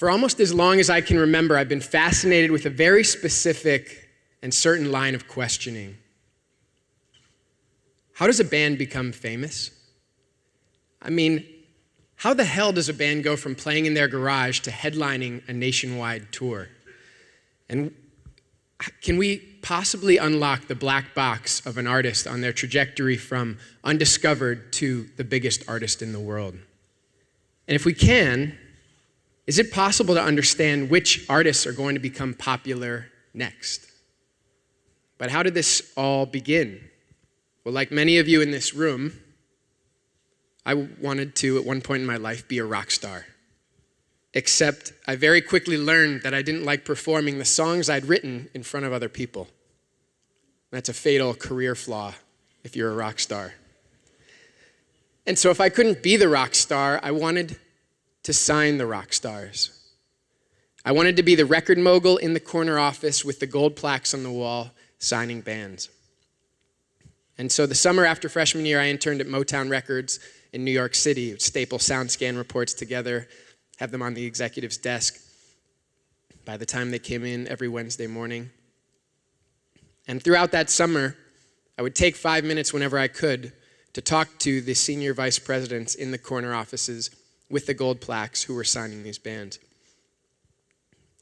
For almost as long as I can remember, I've been fascinated with a very specific and certain line of questioning. How does a band become famous? I mean, how the hell does a band go from playing in their garage to headlining a nationwide tour? And can we possibly unlock the black box of an artist on their trajectory from undiscovered to the biggest artist in the world? And if we can, is it possible to understand which artists are going to become popular next? But how did this all begin? Well, like many of you in this room, I wanted to, at one point in my life, be a rock star. Except I very quickly learned that I didn't like performing the songs I'd written in front of other people. That's a fatal career flaw if you're a rock star. And so if I couldn't be the rock star, I wanted to sign the rock stars. I wanted to be the record mogul in the corner office with the gold plaques on the wall, signing bands. And so the summer after freshman year, I interned at Motown Records in New York City, staple SoundScan reports together, have them on the executive's desk by the time they came in every Wednesday morning. And throughout that summer, I would take 5 minutes whenever I could to talk to the senior vice presidents in the corner offices with the gold plaques who were signing these bands.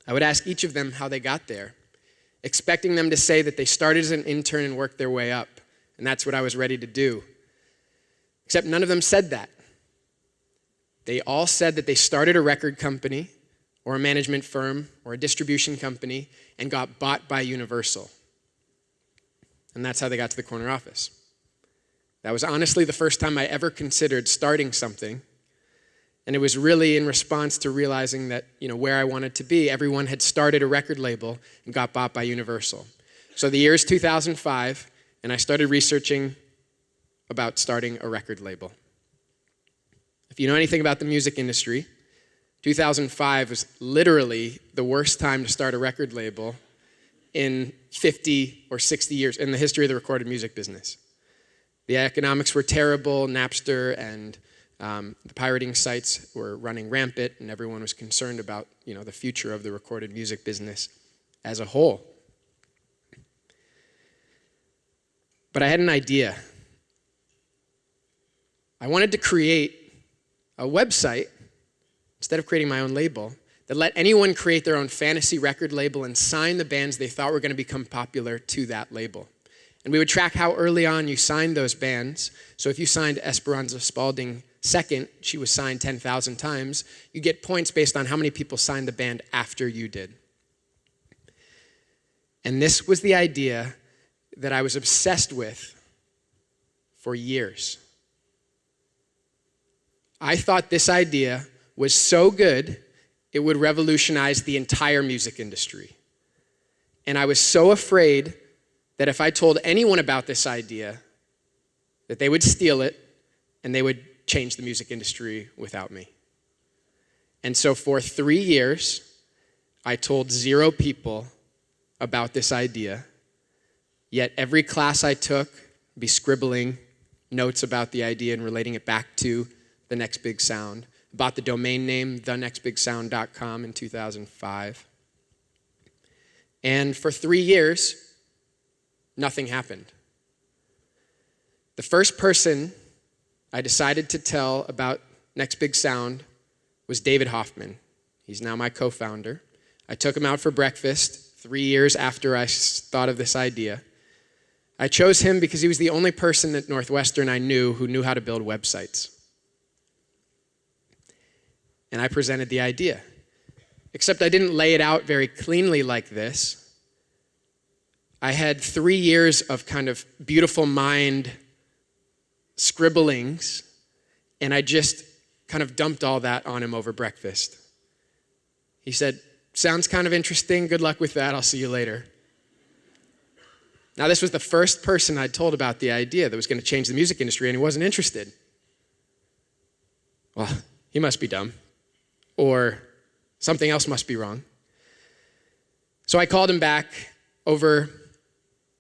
I would ask each of them how they got there, expecting them to say that they started as an intern and worked their way up, and that's what I was ready to do. Except none of them said that. They all said that they started a record company or a management firm or a distribution company and got bought by Universal. And that's how they got to the corner office. That was honestly the first time I ever considered starting something. And it was really in response to realizing that, where I wanted to be, everyone had started a record label and got bought by Universal. So the year is 2005, and I started researching about starting a record label. If you know anything about the music industry, 2005 was literally the worst time to start a record label in 50 or 60 years in the history of the recorded music business. The economics were terrible. Napster and the pirating sites were running rampant, and everyone was concerned about, the future of the recorded music business as a whole. But I had an idea. I wanted to create a website, instead of creating my own label, that let anyone create their own fantasy record label and sign the bands they thought were going to become popular to that label. And we would track how early on you signed those bands. So if you signed Esperanza Spalding second, she was signed 10,000 times, you get points based on how many people signed the band after you did. And this was the idea that I was obsessed with for years. I thought this idea was so good, it would revolutionize the entire music industry. And I was so afraid that if I told anyone about this idea, that they would steal it and they would change the music industry without me. And so for 3 years, I told 0 people about this idea, yet every class I took, I'd be scribbling notes about the idea and relating it back to the next big sound. Bought the domain name thenextbigsound.com in 2005. And for 3 years, nothing happened. The first person I decided to tell about Next Big Sound was David Hoffman. He's now my co-founder. I took him out for breakfast 3 years after I thought of this idea. I chose him because he was the only person at Northwestern I knew who knew how to build websites. And I presented the idea. Except I didn't lay it out very cleanly like this. I had 3 years of kind of beautiful mind scribblings, and I just kind of dumped all that on him over breakfast. He said, "Sounds kind of interesting. Good luck with that. I'll see you later." Now, this was the first person I'd told about the idea that was going to change the music industry, and he wasn't interested. Well, he must be dumb, or something else must be wrong. So I called him back over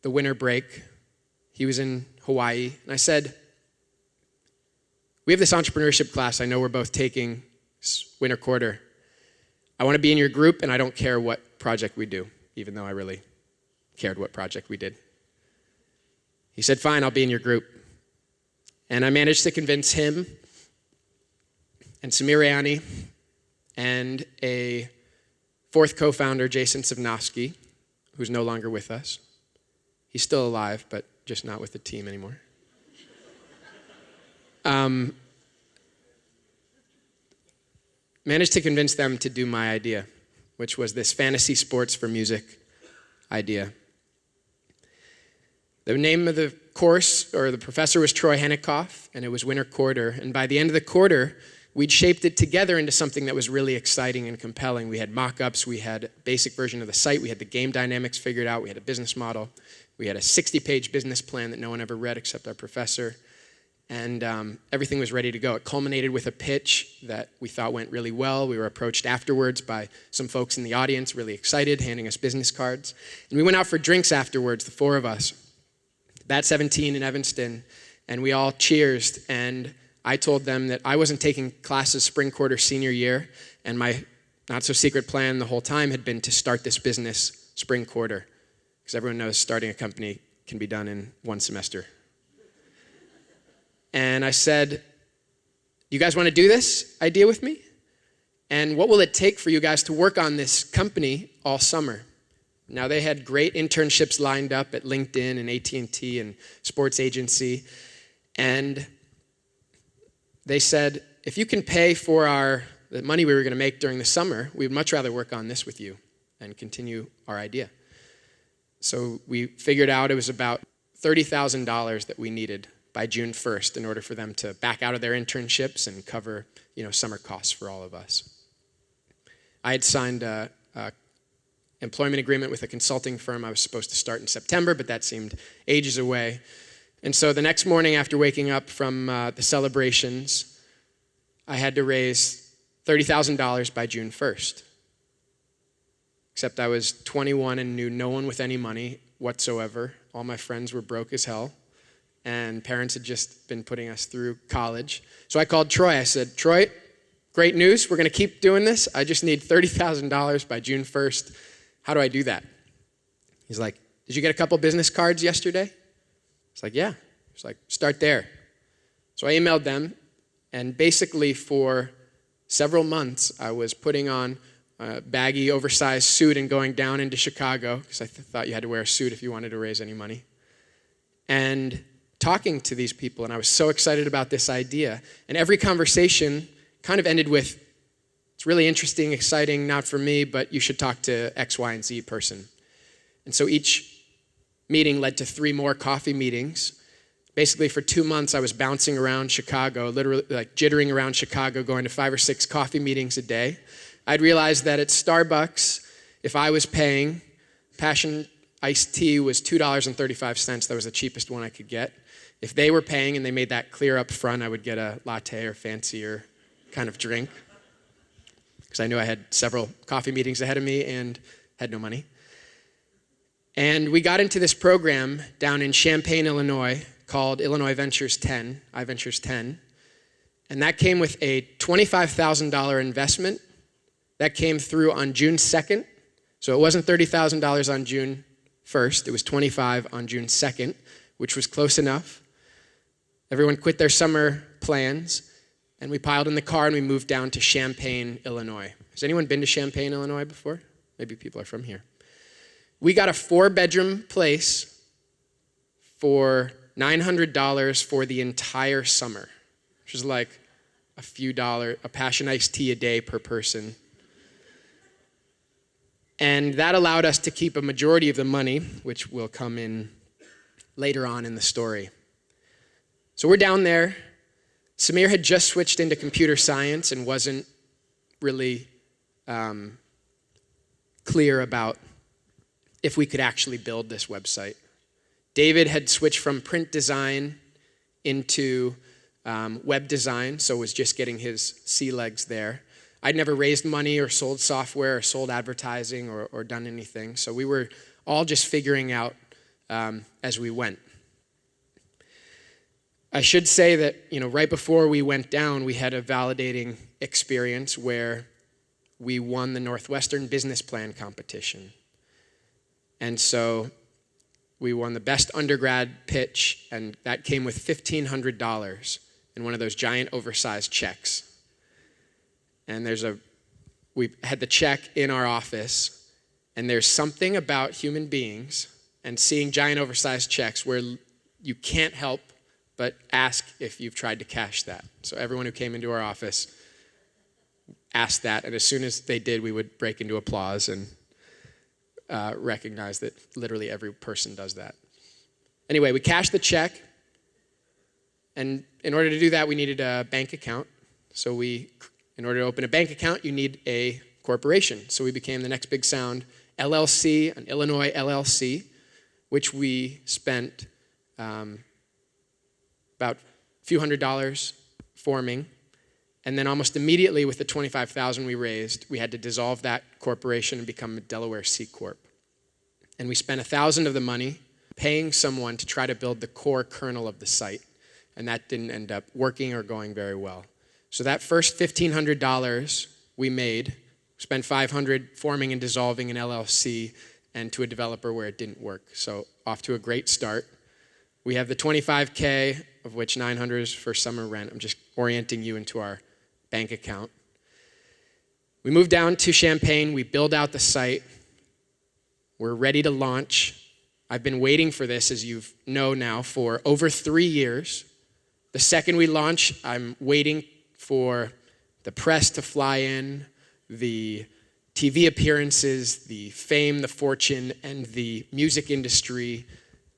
the winter break. He was in Hawaii, and I said, "We have this entrepreneurship class I know we're both taking winter quarter. I want to be in your group, and I don't care what project we do, even though I really cared what project we did. He said, fine, I'll be in your group. And I managed to convince him and Samir Ayani and a fourth co-founder, Jason Savnosky, who's no longer with us. He's still alive, but just not with the team anymore. Managed to convince them to do my idea, which was this fantasy sports for music idea. The name of the course, or the professor, was Troy Hennicoff, and it was winter quarter. And by the end of the quarter, we'd shaped it together into something that was really exciting and compelling. We had mock-ups, we had a basic version of the site, we had the game dynamics figured out, we had a business model, we had a 60-page business plan that no one ever read except our professor, and everything was ready to go. It culminated with a pitch that we thought went really well. We were approached afterwards by some folks in the audience, really excited, handing us business cards. And we went out for drinks afterwards, the four of us, Bat 17 in Evanston, and we all cheersed, and I told them that I wasn't taking classes spring quarter senior year, and my not-so-secret plan the whole time had been to start this business spring quarter, because everyone knows starting a company can be done in one semester. And I said, you guys want to do this idea with me? And what will it take for you guys to work on this company all summer? Now, they had great internships lined up at LinkedIn and AT&T and sports agency, and they said, if you can pay for the money we were going to make during the summer, we'd much rather work on this with you and continue our idea. So we figured out it was about $30,000 that we needed by June 1st in order for them to back out of their internships and cover, summer costs for all of us. I had signed a employment agreement with a consulting firm I was supposed to start in September, but that seemed ages away. And so the next morning after waking up from the celebrations, I had to raise $30,000 by June 1st. Except I was 21 and knew no one with any money whatsoever. All my friends were broke as hell, and parents had just been putting us through college. So I called Troy. I said, Troy, great news. We're going to keep doing this. I just need $30,000 by June 1st. How do I do that? He's like, did you get a couple business cards yesterday? It's like, yeah. It's like, start there. So I emailed them, and basically for several months, I was putting on a baggy, oversized suit and going down into Chicago, because I thought you had to wear a suit if you wanted to raise any money, and talking to these people, and I was so excited about this idea. And every conversation kind of ended with, it's really interesting, exciting, not for me, but you should talk to X, Y, and Z person. And so each meeting led to 3 more coffee meetings. Basically, for 2 months, I was bouncing around Chicago, literally like jittering around Chicago, going to 5 or 6 coffee meetings a day. I'd realized that at Starbucks, if I was paying, passion iced tea was $2.35. That was the cheapest one I could get. If they were paying and they made that clear up front, I would get a latte or fancier kind of drink, because I knew I had several coffee meetings ahead of me and had no money. And we got into this program down in Champaign, Illinois, called Illinois Ventures 10, iVentures 10. And that came with a $25,000 investment. That came through on June 2nd. So it wasn't $30,000 on June 1st. It was $25,000 on June 2nd, which was close enough. Everyone quit their summer plans, and we piled in the car and we moved down to Champaign, Illinois. Has anyone been to Champaign, Illinois before? Maybe people are from here. We got a 4-bedroom place for $900 for the entire summer, which is like a few dollars, a passion iced tea a day per person. And that allowed us to keep a majority of the money, which will come in later on in the story. So we're down there. Samir had just switched into computer science and wasn't really clear about if we could actually build this website. David had switched from print design into web design, so was just getting his sea legs there. I'd never raised money or sold software or sold advertising or done anything, so we were all just figuring out as we went. I should say that, right before we went down, we had a validating experience where we won the Northwestern Business Plan competition. And so we won the best undergrad pitch, and that came with $1,500 in one of those giant oversized checks. And we had the check in our office, and there's something about human beings and seeing giant oversized checks where you can't help but ask if you've tried to cash that. So everyone who came into our office asked that, and as soon as they did, we would break into applause and recognize that literally every person does that. Anyway, we cashed the check, and in order to do that, we needed a bank account. So in order to open a bank account, you need a corporation. So we became the Next Big Sound LLC, an Illinois LLC, which we spent about a few $100s forming. And then almost immediately with the $25,000 we raised, we had to dissolve that corporation and become a Delaware C Corp. And we spent $1,000 of the money paying someone to try to build the core kernel of the site. And that didn't end up working or going very well. So that first $1,500 we made, spent $500 forming and dissolving an LLC and to a developer where it didn't work. So off to a great start. We have the $25K, of which $900 is for summer rent. I'm just orienting you into our bank account. We moved down to Champaign. We build out the site. We're ready to launch. I've been waiting for this, as you know now, for over 3 years. The second we launch, I'm waiting for the press to fly in, the TV appearances, the fame, the fortune, and the music industry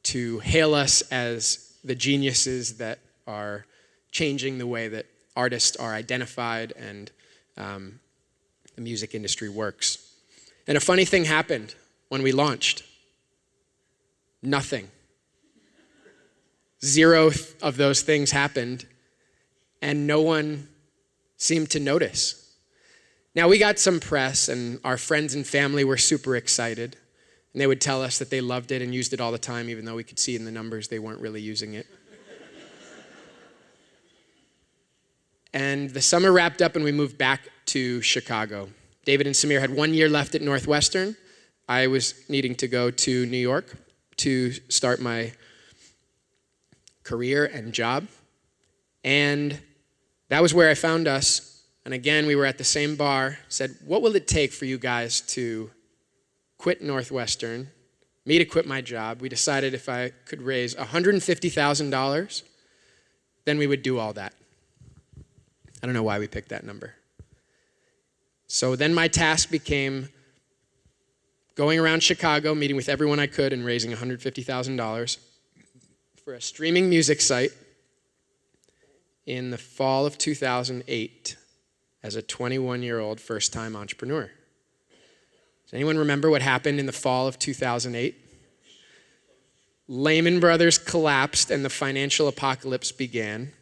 to hail us as the geniuses that are changing the way that artists are identified and the music industry works. And a funny thing happened when we launched. Nothing. 0 of those things happened, and no one seemed to notice. Now, we got some press, and our friends and family were super excited, and they would tell us that they loved it and used it all the time, even though we could see in the numbers they weren't really using it. And the summer wrapped up, and we moved back to Chicago. David and Samir had 1 year left at Northwestern. I was needing to go to New York to start my career and job. And that was where I found us. And again, we were at the same bar, said, what will it take for you guys to quit Northwestern, me to quit my job? We decided if I could raise $150,000, then we would do all that. I don't know why we picked that number. So then my task became going around Chicago, meeting with everyone I could and raising $150,000 for a streaming music site in the fall of 2008 as a 21-year-old first-time entrepreneur. Does anyone remember what happened in the fall of 2008? Lehman Brothers collapsed and the financial apocalypse began.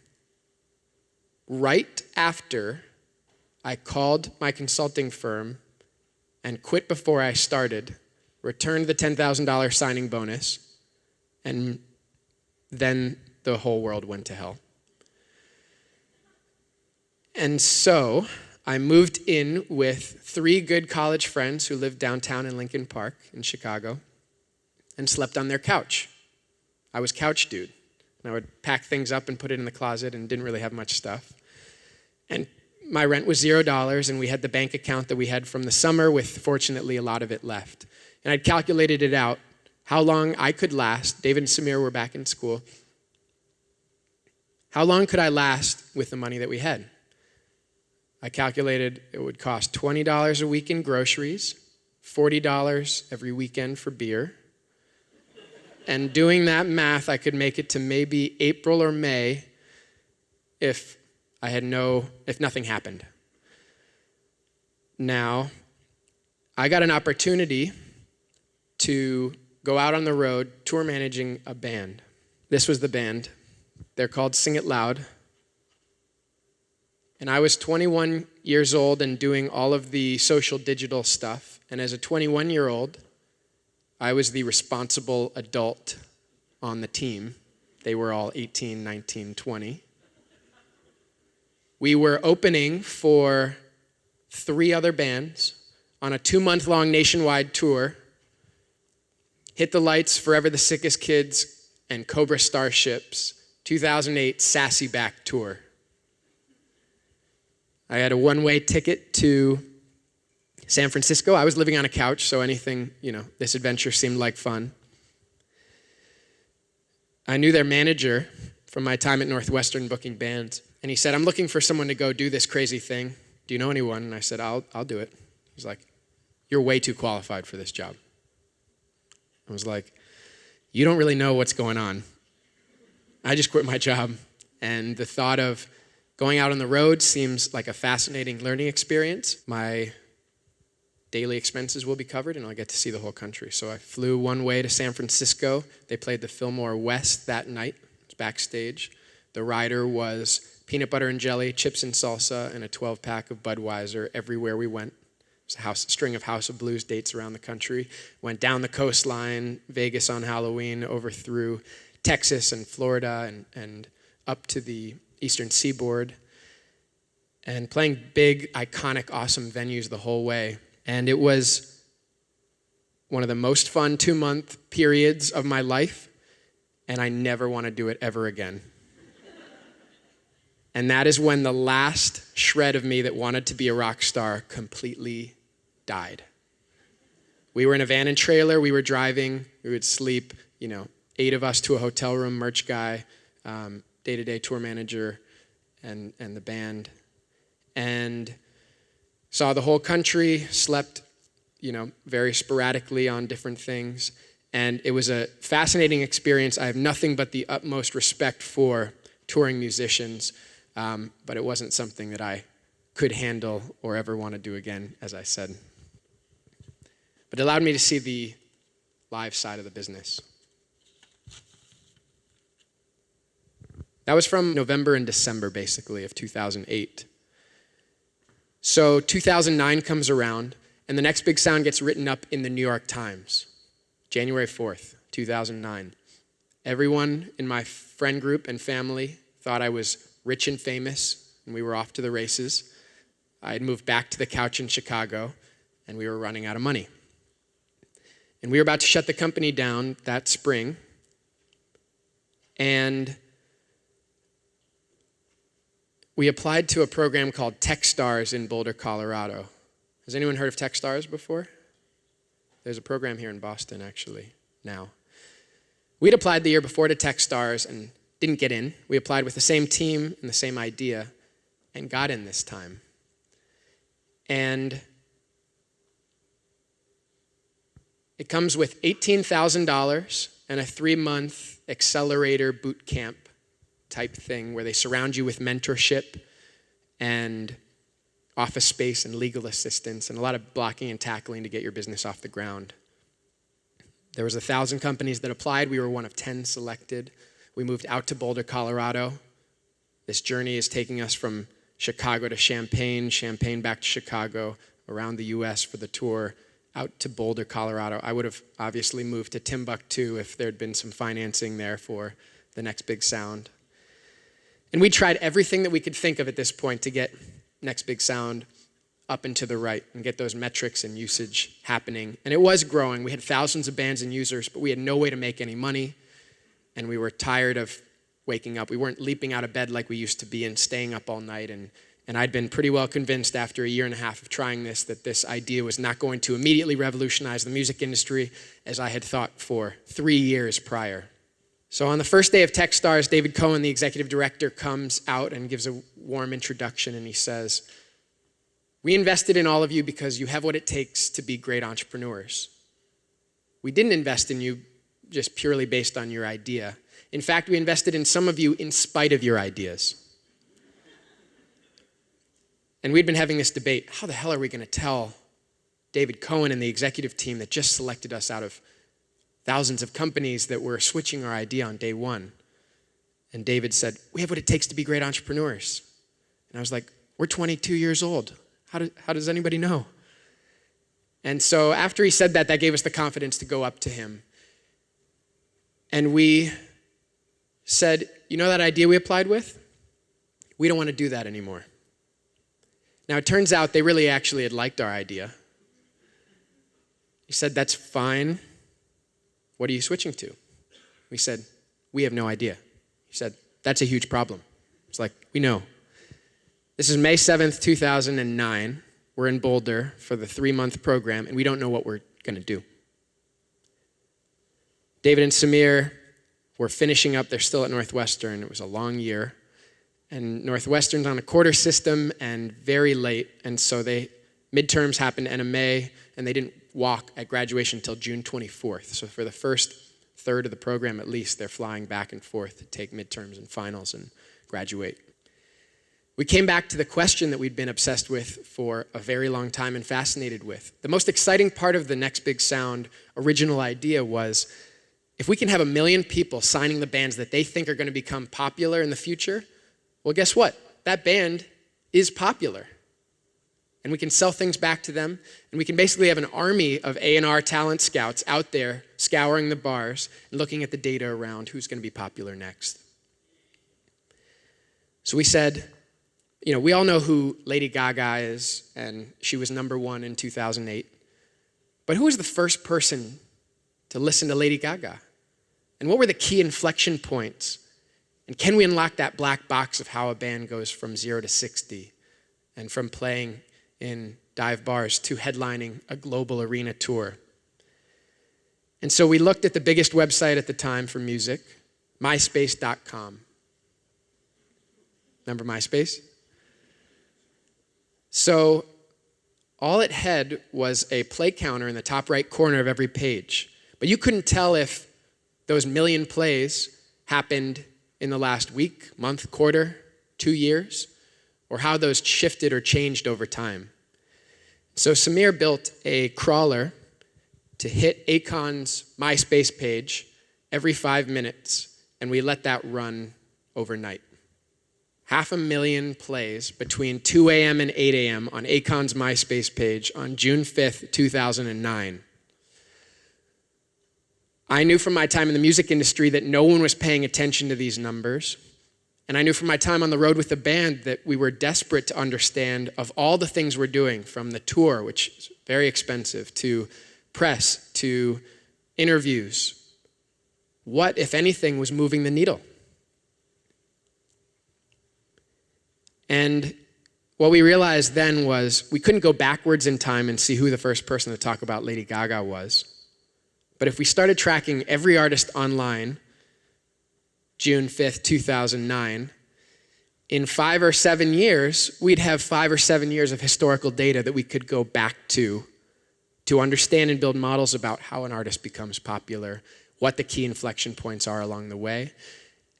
Right after I called my consulting firm and quit before I started, returned the $10,000 signing bonus, and then the whole world went to hell. And so I moved in with 3 good college friends who lived downtown in Lincoln Park in Chicago and slept on their couch. I was couch dude. And I would pack things up and put it in the closet and didn't really have much stuff. And my rent was $0, and we had the bank account that we had from the summer with, fortunately, a lot of it left. And I'd calculated it out, how long I could last. David and Samir were back in school. How long could I last with the money that we had? I calculated it would cost $20 a week in groceries, $40 every weekend for beer. And doing that math, I could make it to maybe April or May if nothing happened. Now, I got an opportunity to go out on the road tour managing a band. This was the band. They're called Sing It Loud. And I was 21 years old and doing all of the social digital stuff. And as a 21-year-old, I was the responsible adult on the team. They were all 18, 19, 20. We were opening for 3 other bands on a 2-month-long nationwide tour, Hit the Lights, Forever the Sickest Kids, and Cobra Starship's 2008 Sassy Back tour. I had a one-way ticket to San Francisco. I was living on a couch, so anything, this adventure seemed like fun. I knew their manager from my time at Northwestern booking bands, and he said, I'm looking for someone to go do this crazy thing. Do you know anyone? And I said, I'll do it. He's like, you're way too qualified for this job. I was like, you don't really know what's going on. I just quit my job, and the thought of going out on the road seems like a fascinating learning experience. My daily expenses will be covered, and I'll get to see the whole country. So I flew one way to San Francisco. They played the Fillmore West that night. It was backstage. The rider was peanut butter and jelly, chips and salsa, and a 12-pack of Budweiser everywhere we went. It was a string of House of Blues dates around the country. Went down the coastline, Vegas on Halloween, over through Texas and Florida, and up to the Eastern Seaboard, and playing big, iconic, awesome venues the whole way. And it was one of the most fun 2-month periods of my life, and I never want to do it ever again. And that is when the last shred of me that wanted to be a rock star completely died. We were in a van and trailer. We were driving. We would sleep, 8 of us to a hotel room, merch guy, day-to-day tour manager, and the band. And saw the whole country, slept, very sporadically on different things. And it was a fascinating experience. I have nothing but the utmost respect for touring musicians, but it wasn't something that I could handle or ever want to do again, as I said. But it allowed me to see the live side of the business. That was from November and December, basically, of 2008. So 2009 comes around, and the next big sound gets written up in the New York Times, January 4th, 2009. Everyone in my friend group and family thought I was rich and famous, and we were off to the races. I had moved back to the couch in Chicago, and we were running out of money. And we were about to shut the company down that spring, and we applied to a program called TechStars in Boulder, Colorado. Has anyone heard of TechStars before? There's a program here in Boston, actually, now. We'd applied the year before to TechStars and didn't get in. We applied with the same team and the same idea and got in this time. And it comes with $18,000 and a 3-month accelerator boot camp type thing where they surround you with mentorship and office space and legal assistance and a lot of blocking and tackling to get your business off the ground. There was 1,000 companies that applied. We were one of 10 selected. We moved out to Boulder, Colorado. This journey is taking us from Chicago to Champaign, Champaign back to Chicago, around the US for the tour, out to Boulder, Colorado. I would have obviously moved to Timbuktu if there'd been some financing there for the next big sound. And we tried everything that we could think of at this point to get Next Big Sound up and to the right and get those metrics and usage happening. And it was growing. We had thousands of bands and users, but we had no way to make any money. And we were tired of waking up. We weren't leaping out of bed like we used to be and staying up all night. And I'd been pretty well convinced after a year and a half of trying this that this idea was not going to immediately revolutionize the music industry as I had thought for 3 years prior. So on the first day of TechStars, David Cohen, the executive director, comes out and gives a warm introduction, and he says, "We invested in all of you because you have what it takes to be great entrepreneurs. We didn't invest in you just purely based on your idea. In fact, we invested in some of you in spite of your ideas." And we'd been having this debate, how the hell are we going to tell David Cohen and the executive team that just selected us out of thousands of companies that were switching our idea on day one? And David said, "We have what it takes to be great entrepreneurs." And I was like, we're 22 years old. How does anybody know? And so after he said that, that gave us the confidence to go up to him. And we said, you know that idea we applied with? We don't want to do that anymore. Now, it turns out they really actually had liked our idea. He said, that's fine. What are you switching to? We said, we have no idea. He said, that's a huge problem. It's like, we know. This is May 7th, 2009. We're in Boulder for the 3-month program, and we don't know what we're going to do. David and Samir were finishing up. They're still at Northwestern. It was a long year. And Northwestern's on a quarter system and very late. And so midterms happened end of May, and they didn't walk at graduation until June 24th. So for the first third of the program at least, they're flying back and forth to take midterms and finals and graduate. We came back to the question that we'd been obsessed with for a very long time and fascinated with. The most exciting part of the Next Big Sound original idea was, if we can have 1 million people signing the bands that they think are going to become popular in the future, well, guess what? That band is popular. And we can sell things back to them, and we can basically have an army of A&R talent scouts out there scouring the bars and looking at the data around who's going to be popular next. So we said, we all know who Lady Gaga is, and she was #1 in 2008. But who was the first person to listen to Lady Gaga? And what were the key inflection points? And can we unlock that black box of how a band goes from 0 to 60 and from playing in dive bars to headlining a global arena tour? And so we looked at the biggest website at the time for music, myspace.com. Remember MySpace? So all it had was a play counter in the top right corner of every page. But you couldn't tell if those 1 million plays happened in the last week, month, quarter, 2 years, or how those shifted or changed over time. So Samir built a crawler to hit Akon's MySpace page every 5 minutes, and we let that run overnight. 500,000 plays between 2 a.m. and 8 a.m. on Akon's MySpace page on June 5th, 2009. I knew from my time in the music industry that no one was paying attention to these numbers. And I knew from my time on the road with the band that we were desperate to understand, of all the things we're doing, from the tour, which is very expensive, to press, to interviews, what, if anything, was moving the needle? And what we realized then was we couldn't go backwards in time and see who the first person to talk about Lady Gaga was. But if we started tracking every artist online, June 5th, 2009, in 5 or 7 years, we'd have 5 or 7 years of historical data that we could go back to understand and build models about how an artist becomes popular, what the key inflection points are along the way,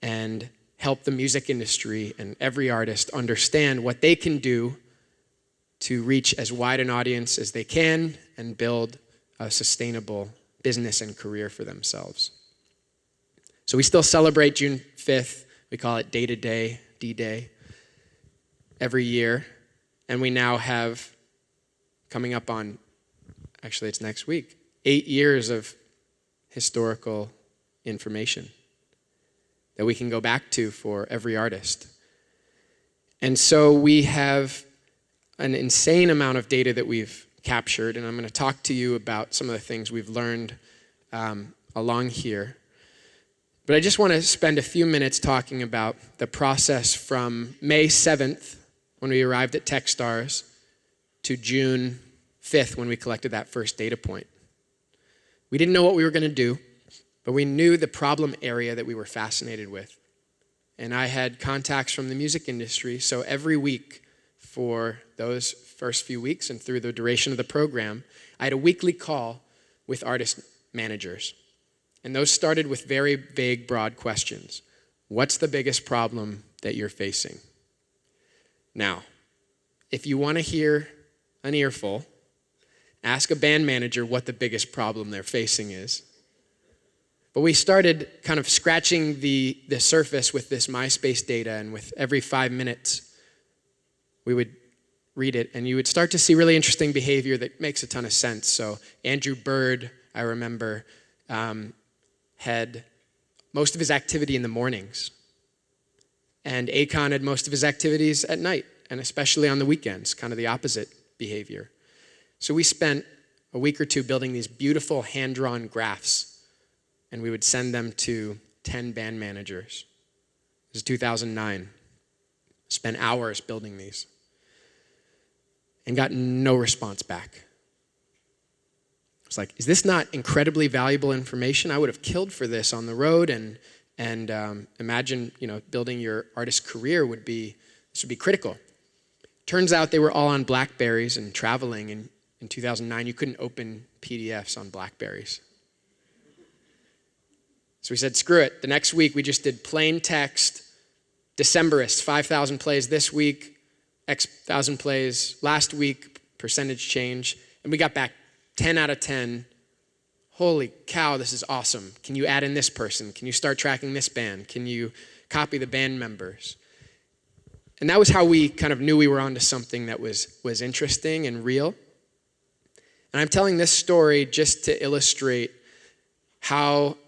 and help the music industry and every artist understand what they can do to reach as wide an audience as they can and build a sustainable business and career for themselves. So we still celebrate June 5th. We call it Day to Day, D-Day, every year. And we now have, coming up on, actually it's next week, 8 years of historical information that we can go back to for every artist. And so we have an insane amount of data that we've captured, and I'm going to talk to you about some of the things we've learned along here. But I just want to spend a few minutes talking about the process from May 7th, when we arrived at Techstars, to June 5th, when we collected that first data point. We didn't know what we were going to do, but we knew the problem area that we were fascinated with. And I had contacts from the music industry, so every week for those first few weeks and through the duration of the program, I had a weekly call with artist managers. And those started with very vague, broad questions. What's the biggest problem that you're facing? Now, if you want to hear an earful, ask a band manager what the biggest problem they're facing is. But we started kind of scratching the surface with this MySpace data, and with every 5 minutes, we would read it, and you would start to see really interesting behavior that makes a ton of sense. So Andrew Bird, I remember, had most of his activity in the mornings. And Akon had most of his activities at night, and especially on the weekends, kind of the opposite behavior. So we spent a week or two building these beautiful hand-drawn graphs, and we would send them to 10 band managers. This is 2009. Spent hours building these and got no response back. I was like, is this not incredibly valuable information? I would have killed for this on the road, and imagine, building your artist career would be critical. Turns out they were all on BlackBerries and traveling, and in 2009 you couldn't open PDFs on BlackBerries. So we said, screw it. The next week we just did plain text, Decemberist, 5,000 plays this week, X thousand plays last week, percentage change, and we got back 10 out of 10. Holy cow, this is awesome. Can you add in this person? Can you start tracking this band? Can you copy the band members? And that was how we kind of knew we were onto something that was interesting and real. And I'm telling this story just to illustrate how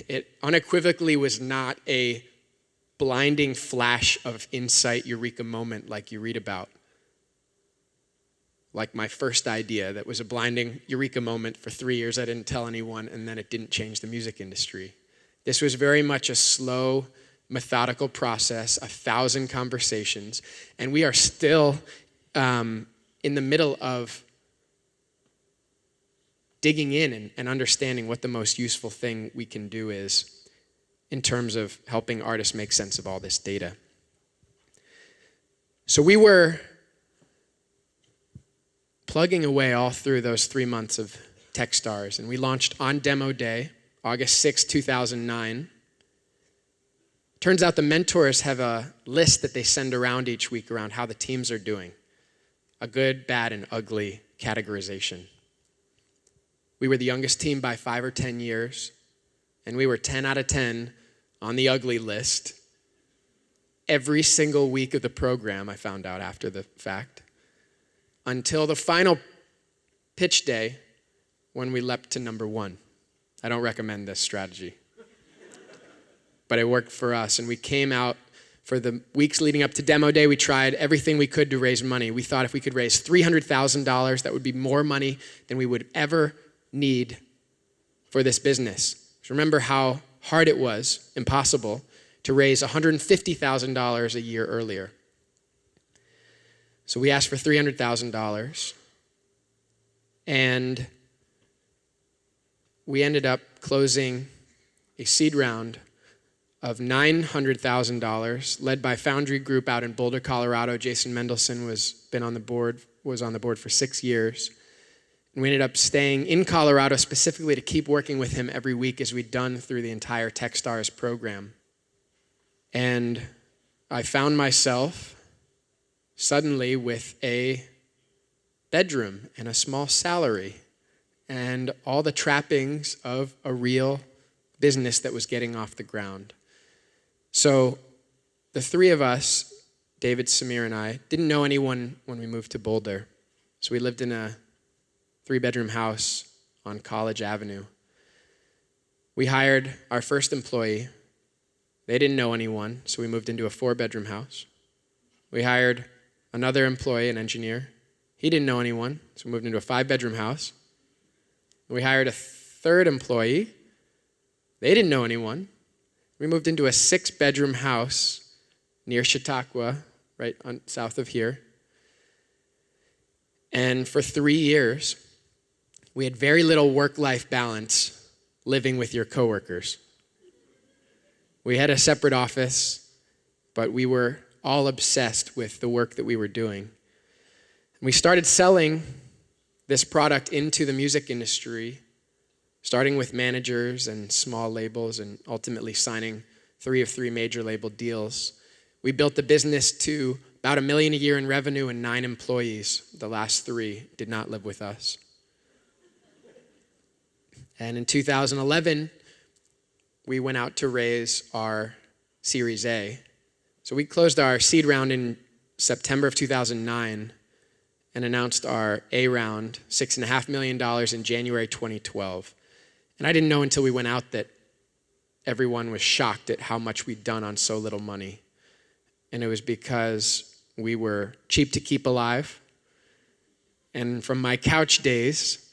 it unequivocally was not a blinding flash of insight, eureka moment like you read about. Like my first idea that was a blinding eureka moment for 3 years. I didn't tell anyone, and then it didn't change the music industry. This was very much a slow, methodical process, 1,000 conversations, and we are still in the middle of digging in and understanding what the most useful thing we can do is in terms of helping artists make sense of all this data. So we were plugging away all through those 3 months of Techstars, and we launched on demo day, August 6, 2009. Turns out the mentors have a list that they send around each week around how the teams are doing. A good, bad, and ugly categorization. We were the youngest team by 5 or 10 years, and we were 10 out of 10 on the ugly list every single week of the program, I found out after the fact, until the final pitch day when we leapt to number 1. I don't recommend this strategy, but it worked for us, and we came out for the weeks leading up to demo day. We tried everything we could to raise money. We thought if we could raise $300,000, that would be more money than we would ever need for this business. So remember how hard it was, impossible, to raise $150,000 a year earlier. So we asked for $300,000, and we ended up closing a seed round of $900,000, led by Foundry Group out in Boulder, Colorado. Jason Mendelson was on the board for 6 years. And we ended up staying in Colorado specifically to keep working with him every week as we'd done through the entire Techstars program. And I found myself suddenly with a bedroom and a small salary and all the trappings of a real business that was getting off the ground. So the three of us, David, Samir, and I, didn't know anyone when we moved to Boulder. So we lived in a 3-bedroom house on College Avenue. We hired our first employee. They didn't know anyone, so we moved into a 4-bedroom house. We hired another employee, an engineer. He didn't know anyone, so we moved into a 5-bedroom house. We hired a third employee. They didn't know anyone. We moved into a 6-bedroom house near Chautauqua, right south of here. And for 3 years, we had very little work-life balance living with your coworkers. We had a separate office, but we were all obsessed with the work that we were doing. And we started selling this product into the music industry, starting with managers and small labels and ultimately signing 3 of 3 major label deals. We built the business to about $1 million a year in revenue and 9 employees. The last 3 did not live with us. And in 2011, we went out to raise our Series A. So we closed our seed round in September of 2009 and announced our A round, $6.5 million in January 2012. And I didn't know until we went out that everyone was shocked at how much we'd done on so little money. And it was because we were cheap to keep alive. And from my couch days,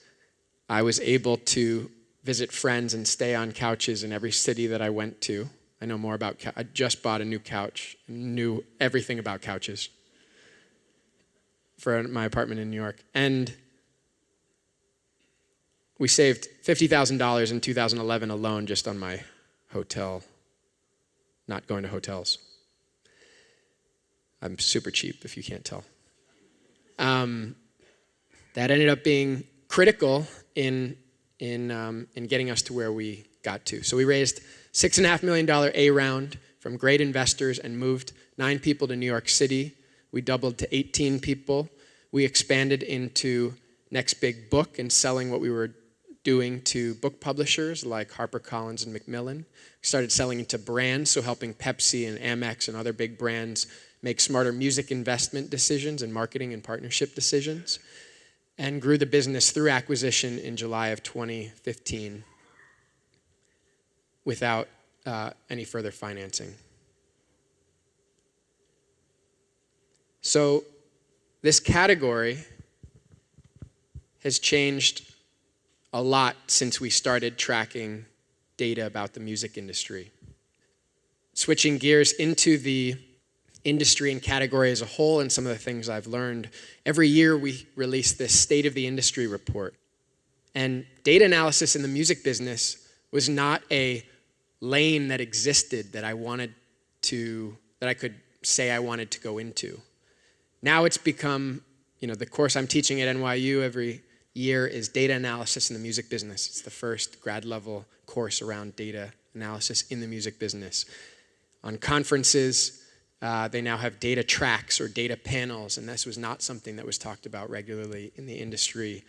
I was able to visit friends and stay on couches in every city that I went to. I know more about I just bought a new couch, knew everything about couches for my apartment in New York. And we saved $50,000 in 2011 alone just on my hotel, not going to hotels. I'm super cheap, if you can't tell. That ended up being critical in getting us to where we got to. So we raised $6.5 million A round from great investors and moved 9 people to New York City. We doubled to 18 people. We expanded into Next Big Book and selling what we were doing to book publishers like HarperCollins and Macmillan. We started selling into brands, so helping Pepsi and Amex and other big brands make smarter music investment decisions and marketing and partnership decisions, and grew the business through acquisition in July of 2015 without any further financing. So this category has changed a lot since we started tracking data about the music industry. Switching gears into the industry and category as a whole and some of the things I've learned, every year we release this State of the Industry report. And data analysis in the music business was not a lane that existed that I could say I wanted to go into. Now it's become, the course I'm teaching at NYU every year is data analysis in the music business. It's the first grad level course around data analysis in the music business. On conferences, they now have data tracks or data panels, and this was not something that was talked about regularly in the industry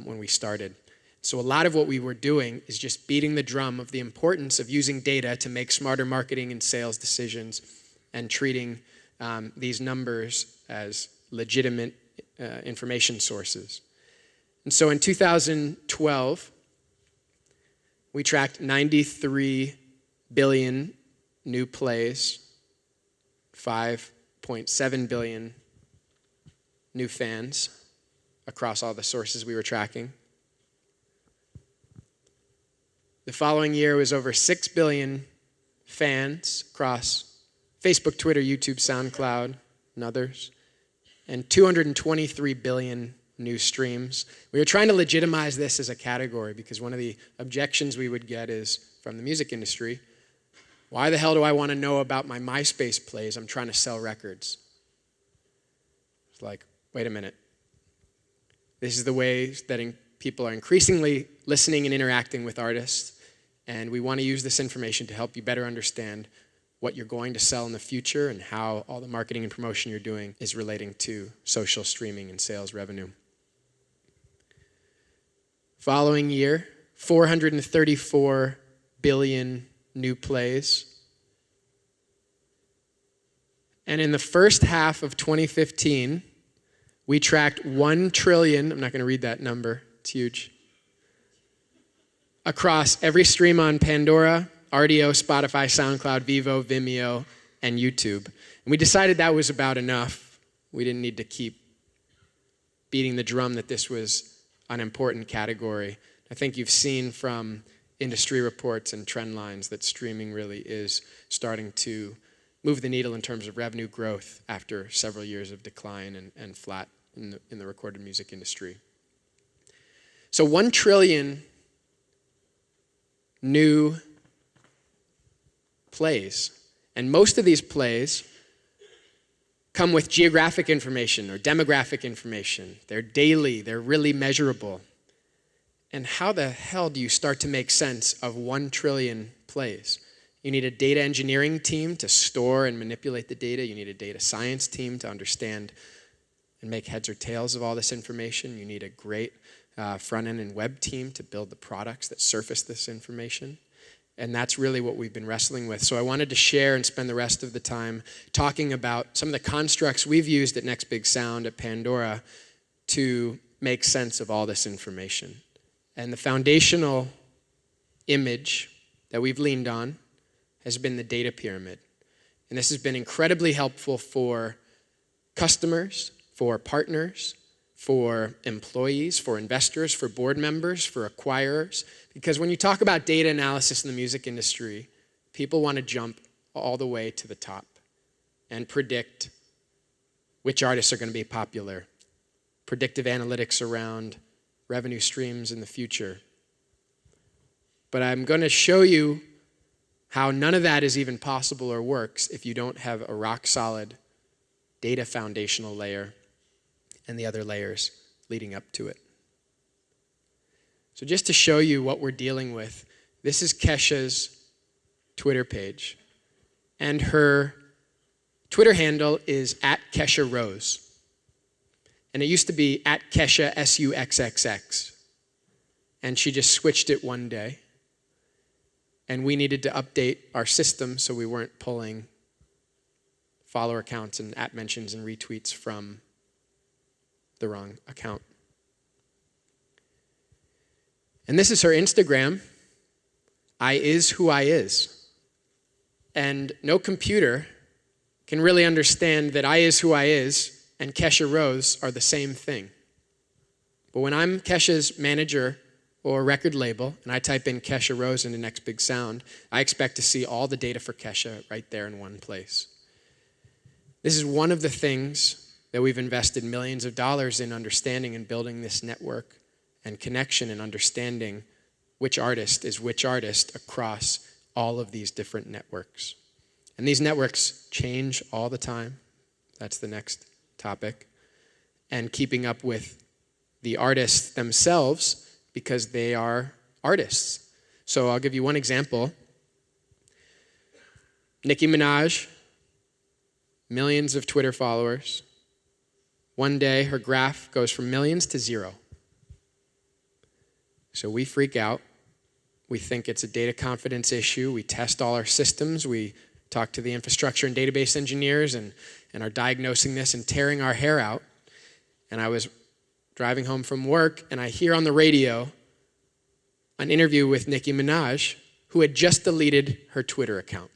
when we started. So a lot of what we were doing is just beating the drum of the importance of using data to make smarter marketing and sales decisions and treating these numbers as legitimate information sources. And so in 2012, we tracked 93 billion new plays, 5.7 billion new fans across all the sources we were tracking. The following year was over 6 billion fans across Facebook, Twitter, YouTube, SoundCloud, and others, and 223 billion new streams. We were trying to legitimize this as a category because one of the objections we would get is from the music industry, why the hell do I want to know about my MySpace plays? I'm trying to sell records. It's like, wait a minute. This is the way that people are increasingly listening and interacting with artists, and we want to use this information to help you better understand what you're going to sell in the future and how all the marketing and promotion you're doing is relating to social streaming and sales revenue. Following year, 434 billion new plays. And in the first half of 2015, we tracked 1 trillion, I'm not going to read that number, it's huge, across every stream on Pandora, RDO, Spotify, SoundCloud, Vivo, Vimeo, and YouTube. And we decided that was about enough. We didn't need to keep beating the drum that this was an important category. I think you've seen from industry reports and trend lines that streaming really is starting to move the needle in terms of revenue growth after several years of decline and flat in the recorded music industry. So 1 trillion new plays. And most of these plays come with geographic information or demographic information. They're daily, they're really measurable. And how the hell do you start to make sense of 1 trillion plays? You need a data engineering team to store and manipulate the data. You need a data science team to understand and make heads or tails of all this information. You need a great front-end and web team to build the products that surface this information. And that's really what we've been wrestling with. So I wanted to share and spend the rest of the time talking about some of the constructs we've used at Next Big Sound at Pandora to make sense of all this information. And the foundational image that we've leaned on has been the data pyramid. And this has been incredibly helpful for customers, for partners, for employees, for investors, for board members, for acquirers. Because when you talk about data analysis in the music industry, people want to jump all the way to the top and predict which artists are going to be popular, predictive analytics around revenue streams in the future. But I'm going to show you how none of that is even possible or works if you don't have a rock-solid data foundational layer and the other layers leading up to it. So just to show you what we're dealing with, this is Kesha's Twitter page. And her Twitter handle is @KeshaRose. And it used to be @Kesha, SUXXX. And she just switched it one day. And we needed to update our system so we weren't pulling follower accounts and @mentions and retweets from the wrong account. And this is her Instagram. I is who I is. And no computer can really understand that I is who I is and Kesha Rose are the same thing. But when I'm Kesha's manager or record label, and I type in Kesha Rose into Next Big Sound, I expect to see all the data for Kesha right there in one place. This is one of the things that we've invested millions of dollars in understanding and building this network and connection and understanding which artist is which artist across all of these different networks. And these networks change all the time. That's the next topic. And keeping up with the artists themselves because they are artists. So I'll give you one example. Nicki Minaj, millions of Twitter followers. One day, her graph goes from millions to 0. So we freak out. We think it's a data confidence issue. We test all our systems. We talk to the infrastructure and database engineers and are diagnosing this and tearing our hair out. And I was driving home from work, and I hear on the radio an interview with Nicki Minaj, who had just deleted her Twitter account.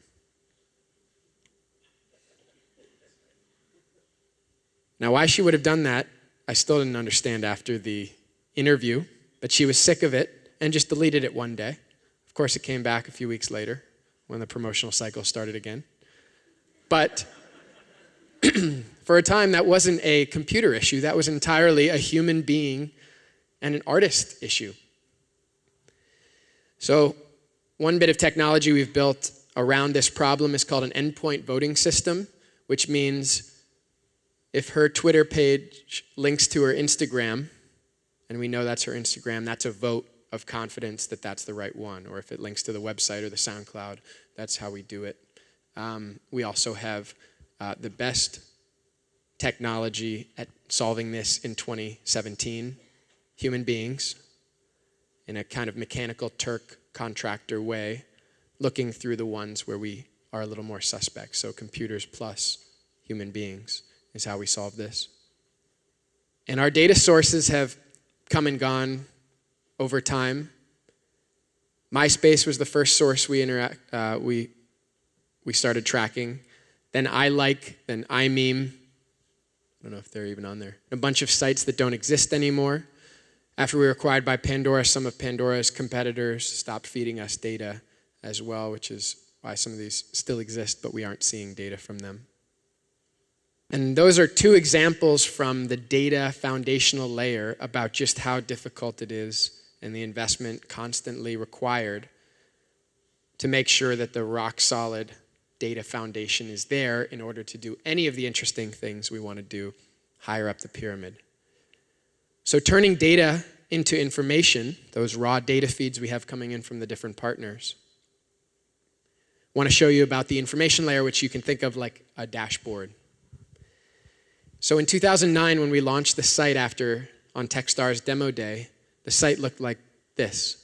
Now, why she would have done that, I still didn't understand after the interview, but she was sick of it and just deleted it one day. Of course, it came back a few weeks later when the promotional cycle started again. But for a time, that wasn't a computer issue. That was entirely a human being and an artist issue. So one bit of technology we've built around this problem is called an endpoint voting system, which means if her Twitter page links to her Instagram, and we know that's her Instagram, that's a vote of confidence that that's the right one. Or if it links to the website or the SoundCloud, that's how we do it. We also have the best technology at solving this in 2017, human beings, in a kind of mechanical Turk contractor way, looking through the ones where we are a little more suspect. So computers plus human beings is how we solve this. And our data sources have come and gone over time. MySpace was the first source we started tracking. Then iLike, then iMeme. I don't know if they're even on there. A bunch of sites that don't exist anymore. After we were acquired by Pandora, some of Pandora's competitors stopped feeding us data as well, which is why some of these still exist, but we aren't seeing data from them. And those are two examples from the data foundational layer about just how difficult it is and the investment constantly required to make sure that the rock-solid data foundation is there in order to do any of the interesting things we want to do higher up the pyramid. So turning data into information, those raw data feeds we have coming in from the different partners, I want to show you about the information layer, which you can think of like a dashboard. So in 2009, when we launched the site on Techstar's demo day, the site looked like this.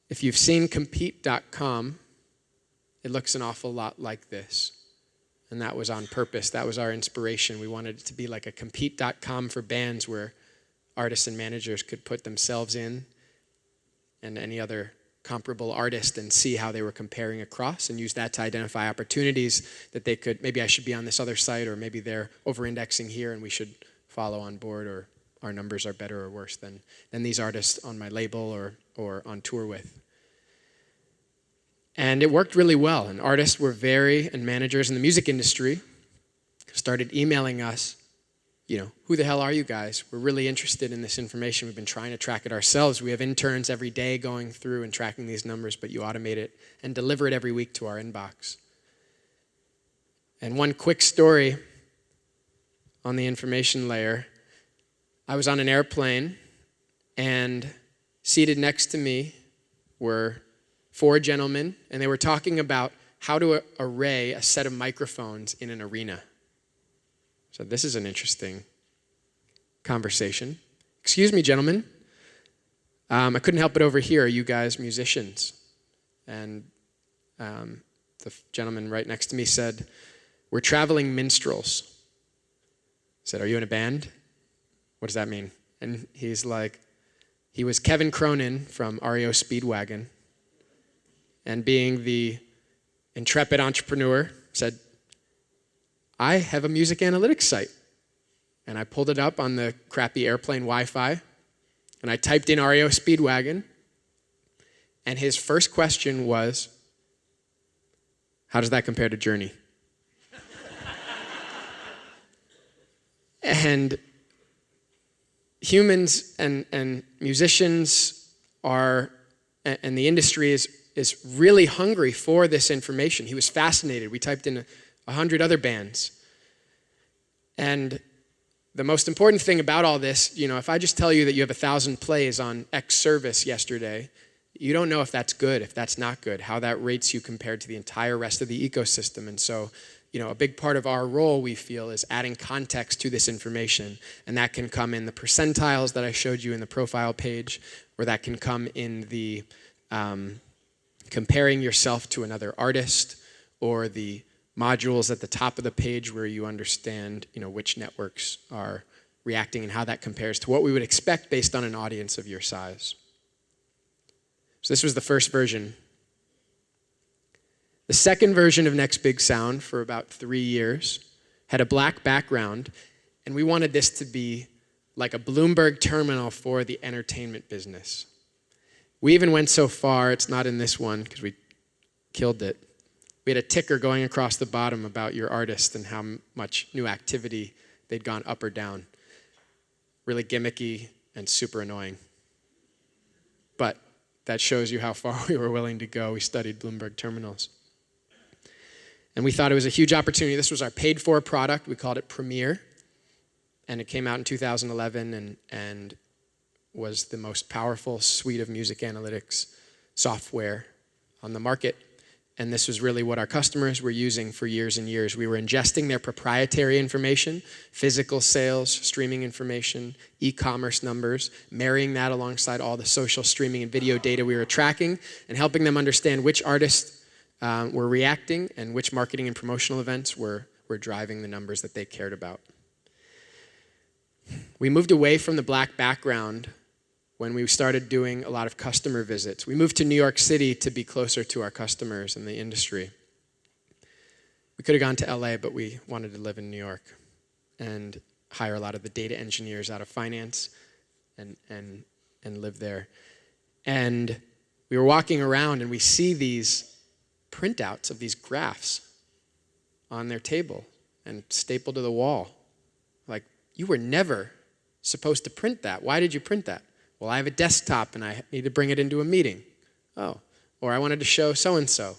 If you've seen compete.com, it looks an awful lot like this. And that was on purpose. That was our inspiration. We wanted it to be like a compete.com for bands where artists and managers could put themselves in and any other comparable artist and see how they were comparing across and use that to identify opportunities that they could, maybe I should be on this other site, or maybe they're over-indexing here and we should follow on board, or our numbers are better or worse than these artists on my label or on tour with. And it worked really well, and artists and managers in the music industry started emailing us, who the hell are you guys? We're really interested in this information. We've been trying to track it ourselves. We have interns every day going through and tracking these numbers, but you automate it and deliver it every week to our inbox. And one quick story on the information layer. I was on an airplane, and seated next to me were 4 gentlemen, and they were talking about how to array a set of microphones in an arena. So this is an interesting conversation. Excuse me, gentlemen. I couldn't help but overhear, are you guys musicians? And the gentleman right next to me said, we're traveling minstrels. I said, are you in a band? What does that mean? And he's like, he was Kevin Cronin from REO Speedwagon, and being the intrepid entrepreneur, said, I have a music analytics site. And I pulled it up on the crappy airplane Wi-Fi, and I typed in REO Speedwagon, and his first question was, how does that compare to Journey? And humans and musicians and the industry is really hungry for this information. He was fascinated. We typed in 100 other bands. And the most important thing about all this, if I just tell you that you have 1,000 plays on X service yesterday, you don't know if that's good, if that's not good, how that rates you compared to the entire rest of the ecosystem. And so, a big part of our role, we feel, is adding context to this information. And that can come in the percentiles that I showed you in the profile page, or that can come in the comparing yourself to another artist, or the modules at the top of the page where you understand, which networks are reacting and how that compares to what we would expect based on an audience of your size. So this was the first version. The second version of Next Big Sound, for about 3 years, had a black background, and we wanted this to be like a Bloomberg terminal for the entertainment business. We even went so far, it's not in this one because we killed it. We had a ticker going across the bottom about your artist and how much new activity they'd gone up or down. Really gimmicky and super annoying. But that shows you how far we were willing to go. We studied Bloomberg terminals. And we thought it was a huge opportunity. This was our paid-for product. We called it Premiere. And it came out in 2011 and was the most powerful suite of music analytics software on the market. And this was really what our customers were using for years and years. We were ingesting their proprietary information, physical sales, streaming information, e-commerce numbers, marrying that alongside all the social streaming and video data we were tracking, and helping them understand which artists were reacting and which marketing and promotional events were driving the numbers that they cared about. We moved away from the black background when we started doing a lot of customer visits. We moved to New York City to be closer to our customers and the industry. We could have gone to LA, but we wanted to live in New York and hire a lot of the data engineers out of finance and live there. And we were walking around and we see these printouts of these graphs on their table and stapled to the wall. Like, you were never supposed to print that. Why did you print that? Well, I have a desktop and I need to bring it into a meeting. Oh, or I wanted to show so-and-so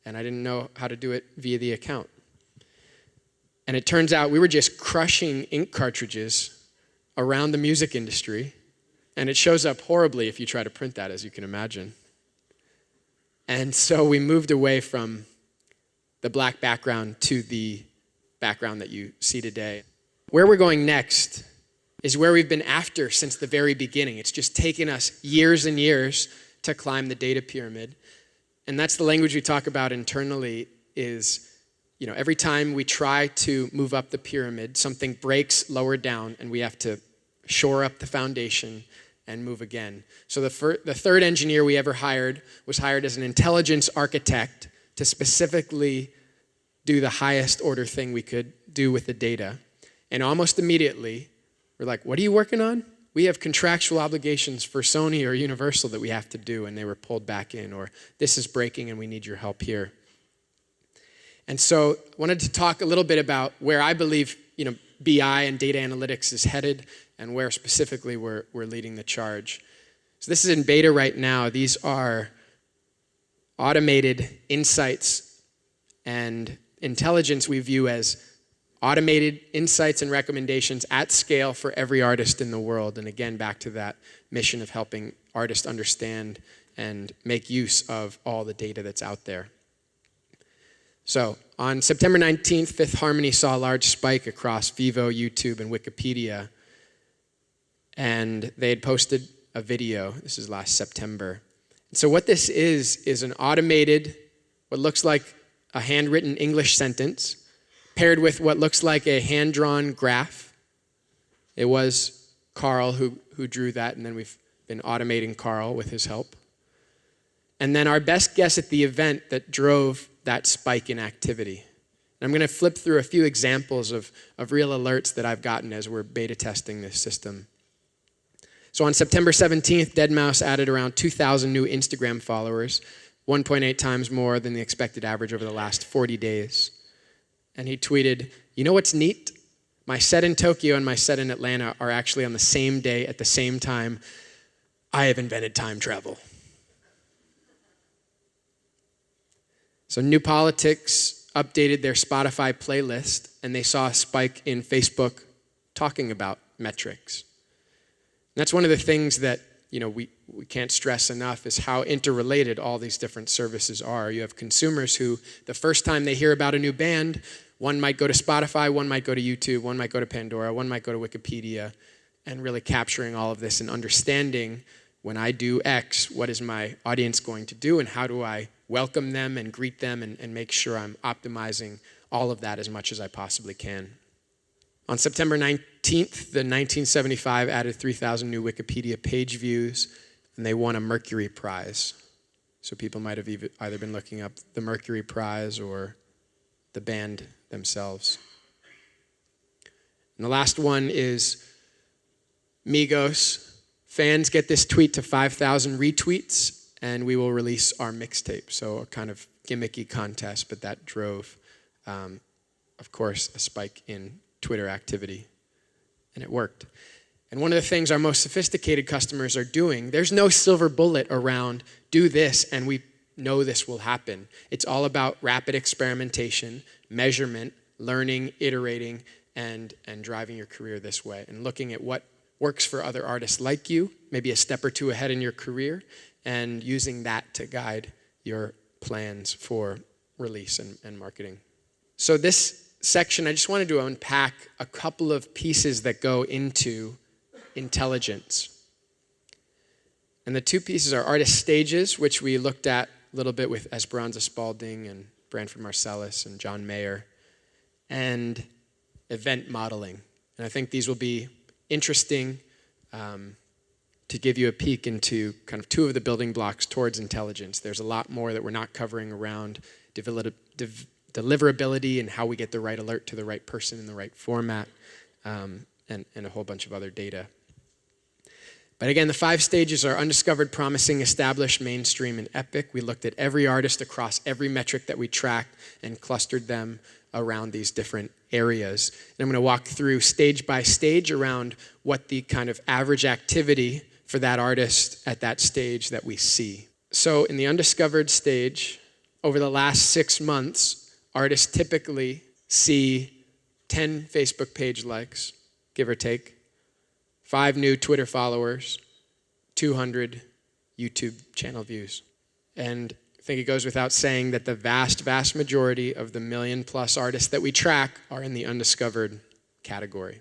and I didn't know how to do it via the account. And it turns out we were just crushing ink cartridges around the music industry, and it shows up horribly if you try to print that, as you can imagine. And so we moved away from the black background to the background that you see today. Where we're going next is where we've been after since the very beginning. It's just taken us years and years to climb the data pyramid. And that's the language we talk about internally is, every time we try to move up the pyramid, something breaks lower down and we have to shore up the foundation and move again. So the third engineer we ever hired was hired as an intelligence architect to specifically do the highest order thing we could do with the data. And almost immediately, we're like, what are you working on? We have contractual obligations for Sony or Universal that we have to do, and they were pulled back in, or this is breaking and we need your help here. And so I wanted to talk a little bit about where I believe BI and data analytics is headed and where specifically we're leading the charge. So this is in beta right now. These are automated insights and intelligence we view as automated insights and recommendations at scale for every artist in the world. And again, back to that mission of helping artists understand and make use of all the data that's out there. So on September 19th, Fifth Harmony saw a large spike across Vivo, YouTube, and Wikipedia. And they had posted a video. This is last September. So what this is an automated, what looks like a handwritten English sentence paired with what looks like a hand-drawn graph. It was Carl who drew that, and then we've been automating Carl with his help. And then our best guess at the event that drove that spike in activity. And I'm going to flip through a few examples of real alerts that I've gotten as we're beta testing this system. So on September 17th, deadmau5 added around 2,000 new Instagram followers, 1.8 times more than the expected average over the last 40 days. And he tweeted, you know what's neat? My set in Tokyo and my set in Atlanta are actually on the same day at the same time. I have invented time travel. So New Politics updated their Spotify playlist, and they saw a spike in Facebook talking about metrics. And that's one of the things that we can't stress enough is how interrelated all these different services are. You have consumers who, the first time they hear about a new band, one might go to Spotify, one might go to YouTube, one might go to Pandora, one might go to Wikipedia, and really capturing all of this and understanding when I do X, what is my audience going to do, and how do I welcome them and greet them and make sure I'm optimizing all of that as much as I possibly can. On September 19th, the 1975 added 3,000 new Wikipedia page views, and they won a Mercury Prize. So people might have either been looking up the Mercury Prize or the band themselves. And the last one is Migos. Fans get this tweet to 5,000 retweets, and we will release our mixtape. So a kind of gimmicky contest, but that drove, of course, a spike in Twitter activity, and it worked. And one of the things our most sophisticated customers are doing, there's no silver bullet around do this and we know this will happen. It's all about rapid experimentation, measurement, learning, iterating, and driving your career this way, and looking at what works for other artists like you, maybe a step or two ahead in your career, and using that to guide your plans for release and marketing. So this section, I just wanted to unpack a couple of pieces that go into intelligence. And the two pieces are artist stages, which we looked at a little bit with Esperanza Spalding and Branford Marsalis and John Mayer, and event modeling. And I think these will be interesting to give you a peek into kind of two of the building blocks towards intelligence. There's a lot more that we're not covering around deliverability and how we get the right alert to the right person in the right format, and a whole bunch of other data. But again, the 5 stages are undiscovered, promising, established, mainstream, and epic. We looked at every artist across every metric that we tracked and clustered them around these different areas. And I'm going to walk through stage by stage around what the kind of average activity for that artist at that stage that we see. So in the undiscovered stage, over the last 6 months, artists typically see 10 Facebook page likes, give or take, 5 new Twitter followers, 200 YouTube channel views. And I think it goes without saying that the vast, vast majority of the 1 million+ artists that we track are in the undiscovered category.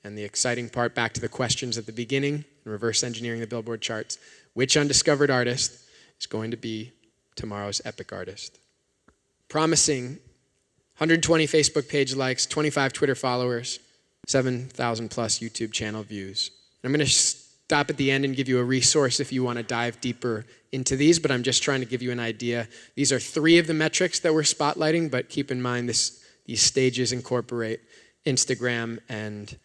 And the exciting part, back to the questions at the beginning, reverse engineering the Billboard charts, which undiscovered artist is going to be tomorrow's epic artist? Promising 120 Facebook page likes, 25 Twitter followers, 7,000+ YouTube channel views. And I'm going to stop at the end and give you a resource if you want to dive deeper into these, but I'm just trying to give you an idea. These are 3 of the metrics that we're spotlighting, but keep in mind these stages incorporate Instagram and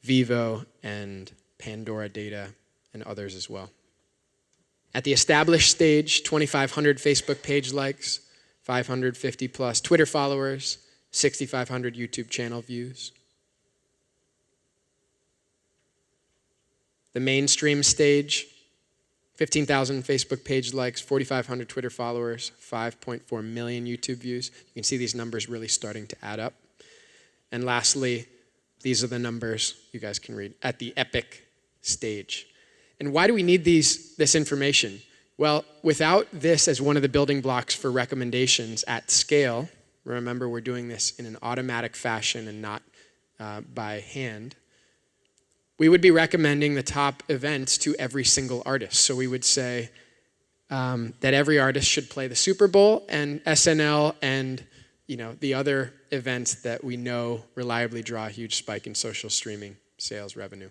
Vivo and Pandora data and others as well. At the established stage, 2,500 Facebook page likes, 550 plus Twitter followers, 6,500 YouTube channel views. The mainstream stage, 15,000 Facebook page likes, 4,500 Twitter followers, 5.4 million YouTube views. You can see these numbers really starting to add up. And lastly, these are the numbers you guys can read at the epic stage. And why do we need this information? Well, without this as one of the building blocks for recommendations at scale, remember we're doing this in an automatic fashion and not by hand, we would be recommending the top events to every single artist. So we would say that every artist should play the Super Bowl and SNL and the other events that we know reliably draw a huge spike in social streaming sales revenue.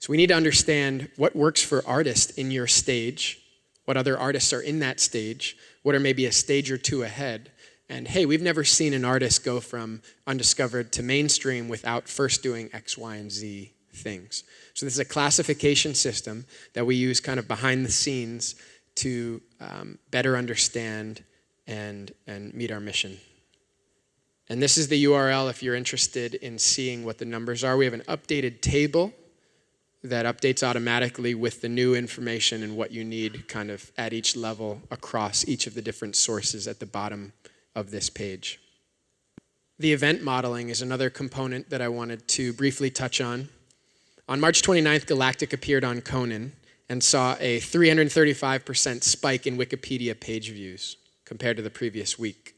So we need to understand what works for artists in your stage, what other artists are in that stage, what are maybe a stage or 2 ahead. And hey, we've never seen an artist go from undiscovered to mainstream without first doing X, Y, and Z things. So this is a classification system that we use kind of behind the scenes to better understand and meet our mission. And this is the URL if you're interested in seeing what the numbers are. We have an updated table that updates automatically with the new information and what you need kind of at each level across each of the different sources at the bottom of this page. The event modeling is another component that I wanted to briefly touch on. On March 29th, Galactic appeared on Conan and saw a 335% spike in Wikipedia page views compared to the previous week,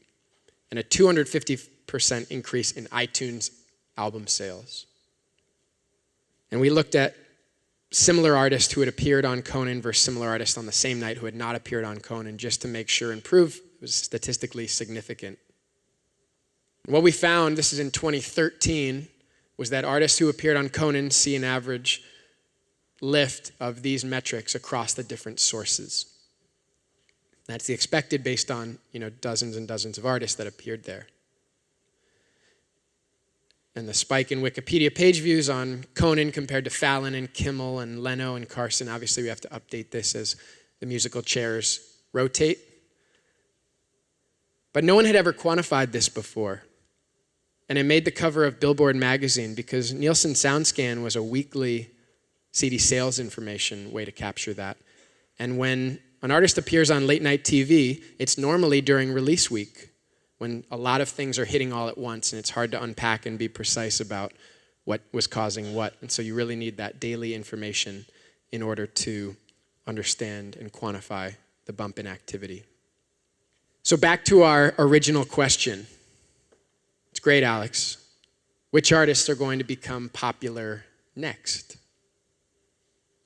and a 250% increase in iTunes album sales. And we looked at similar artists who had appeared on Conan versus similar artists on the same night who had not appeared on Conan, just to make sure and prove it was statistically significant. What we found, this is in 2013, was that artists who appeared on Conan see an average lift of these metrics across the different sources. That's the expected based on dozens and dozens of artists that appeared there. And the spike in Wikipedia page views on Conan compared to Fallon and Kimmel and Leno and Carson. Obviously, we have to update this as the musical chairs rotate. But no one had ever quantified this before. And it made the cover of Billboard magazine because Nielsen SoundScan was a weekly CD sales information way to capture that. And when an artist appears on late night TV, it's normally during release week, when a lot of things are hitting all at once and it's hard to unpack and be precise about what was causing what. And so you really need that daily information in order to understand and quantify the bump in activity. So back to our original question. It's great, Alex. Which artists are going to become popular next?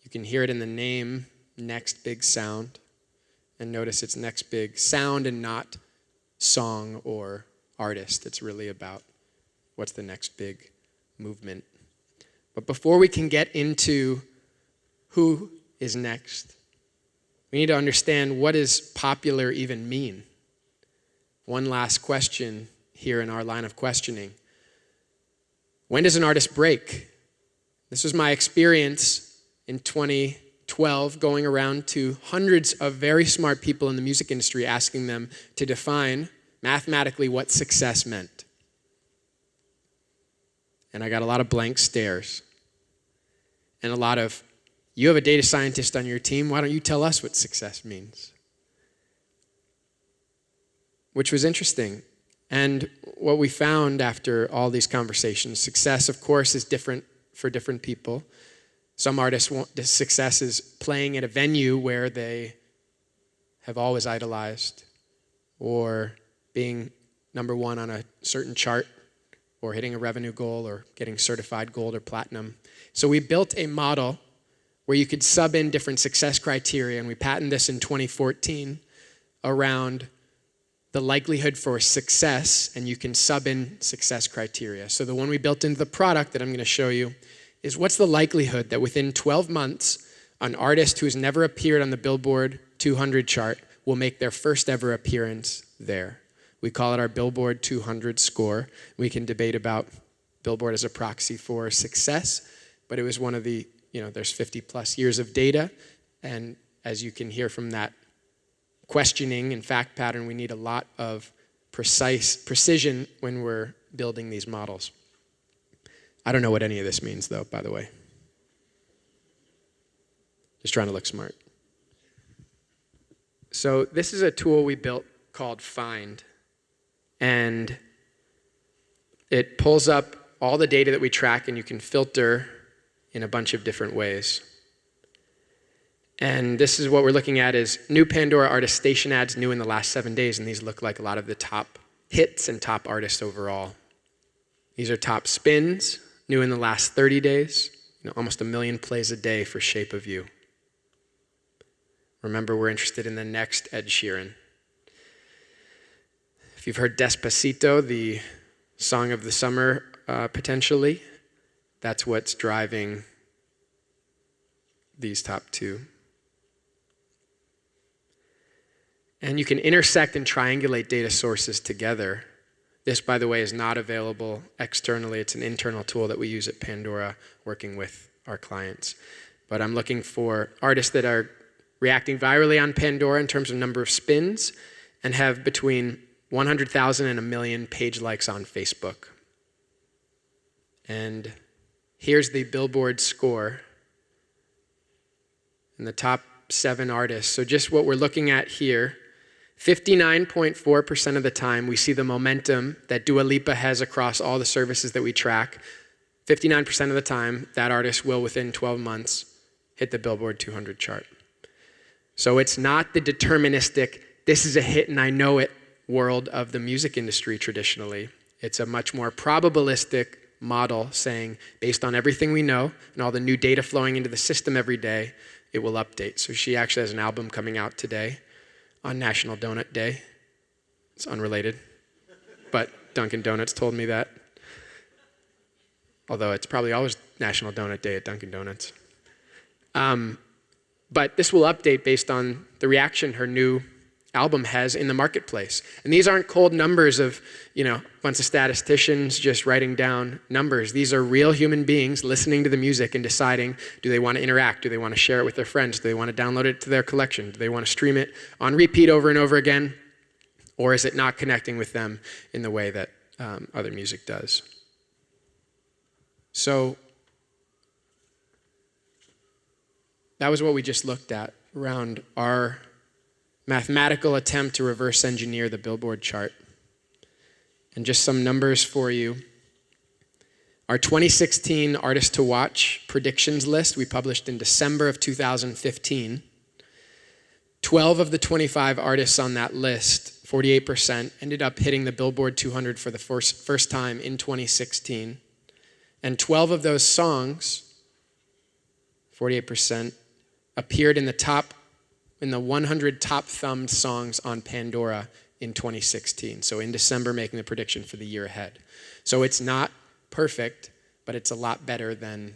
You can hear it in the name, Next Big Sound. And notice it's next big sound and not song or artist. It's really about what's the next big movement. But before we can get into who is next, we need to understand, what does popular even mean? One last question here in our line of questioning. When does an artist break? This was my experience in 2012, going around to hundreds of very smart people in the music industry, asking them to define mathematically what success meant. And I got a lot of blank stares. And a lot of, you have a data scientist on your team, why don't you tell us what success means? Which was interesting. And what we found after all these conversations, success, of course, is different for different people. Some artists want success is playing at a venue where they have always idolized, or being number one on a certain chart, or hitting a revenue goal, or getting certified gold or platinum. So we built a model where you could sub in different success criteria, and we patented this in 2014 around the likelihood for success, and you can sub in success criteria. So the one we built into the product that I'm going to show you is what's the likelihood that within 12 months, an artist who's never appeared on the Billboard 200 chart will make their first ever appearance there. We call it our Billboard 200 score. We can debate about Billboard as a proxy for success, but it was one of the, there's 50 plus years of data, and as you can hear from that questioning and fact pattern, we need a lot of precision when we're building these models. I don't know what any of this means, though, by the way. Just trying to look smart. So this is a tool we built called Find, and it pulls up all the data that we track, and you can filter in a bunch of different ways. And this is what we're looking at is new Pandora artist station ads new in the last 7 days, and these look like a lot of the top hits and top artists overall. These are top spins, new in the last 30 days, almost 1 million plays a day for Shape of You. Remember, we're interested in the next Ed Sheeran. If you've heard Despacito, the song of the summer, potentially, that's what's driving these top two. And you can intersect and triangulate data sources together. This, by the way, is not available externally. It's an internal tool that we use at Pandora working with our clients. But I'm looking for artists that are reacting virally on Pandora in terms of number of spins and have between 100,000 and 1 million page likes on Facebook. And here's the Billboard score and the top 7 artists. So just what we're looking at here, 59.4% of the time we see the momentum that Dua Lipa has across all the services that we track. 59% of the time that artist will within 12 months hit the Billboard 200 chart. So it's not the deterministic, this is a hit and I know it world of the music industry traditionally. It's a much more probabilistic model saying, based on everything we know and all the new data flowing into the system every day, it will update. So she actually has an album coming out today on National Donut Day. It's unrelated, but Dunkin' Donuts told me that. Although it's probably always National Donut Day at Dunkin' Donuts. But this will update based on the reaction her new album has in the marketplace. And these aren't cold numbers of, a bunch of statisticians just writing down numbers. These are real human beings listening to the music and deciding, do they want to interact? Do they want to share it with their friends? Do they want to download it to their collection? Do they want to stream it on repeat over and over again? Or is it not connecting with them in the way that other music does? So that was what we just looked at around our mathematical attempt to reverse engineer the Billboard chart. And just some numbers for you. Our 2016 Artist to Watch predictions list we published in December of 2015. 12 of the 25 artists on that list, 48%, ended up hitting the Billboard 200 for the first time in 2016. And 12 of those songs, 48%, appeared in the 100 top thumbed songs on Pandora in 2016. So in December, making the prediction for the year ahead. So it's not perfect, but it's a lot better than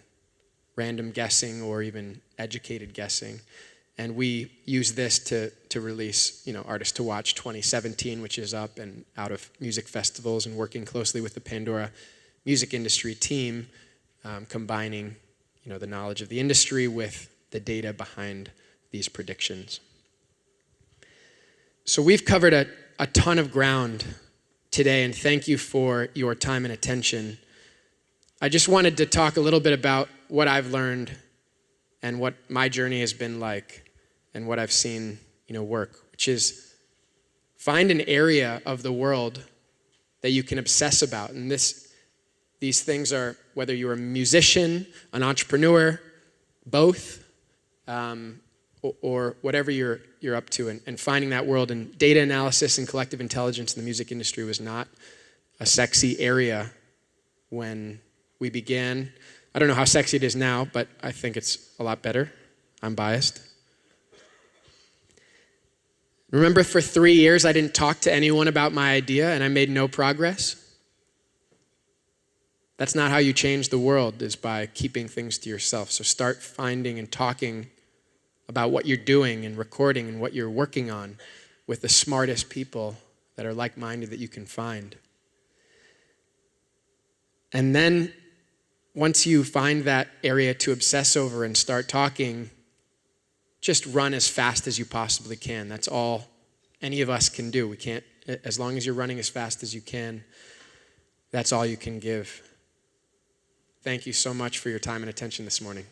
random guessing or even educated guessing. And we use this to release, Artist to Watch 2017, which is up and out of music festivals, and working closely with the Pandora music industry team, combining, the knowledge of the industry with the data behind these predictions. So we've covered a ton of ground today, and thank you for your time and attention. I just wanted to talk a little bit about what I've learned and what my journey has been like and what I've seen, work, which is find an area of the world that you can obsess about. And these things are, whether you're a musician, an entrepreneur, both, or whatever you're up to, and finding that world. And data analysis and collective intelligence in the music industry was not a sexy area when we began. I don't know how sexy it is now, but I think it's a lot better. I'm biased. Remember, for 3 years, I didn't talk to anyone about my idea, and I made no progress? That's not how you change the world, is by keeping things to yourself. So start finding and talking about what you're doing and recording and what you're working on with the smartest people that are like-minded that you can find. And then once you find that area to obsess over and start talking, just run as fast as you possibly can. That's all any of us can do. We can't, as long as you're running as fast as you can, that's all you can give. Thank you so much for your time and attention this morning.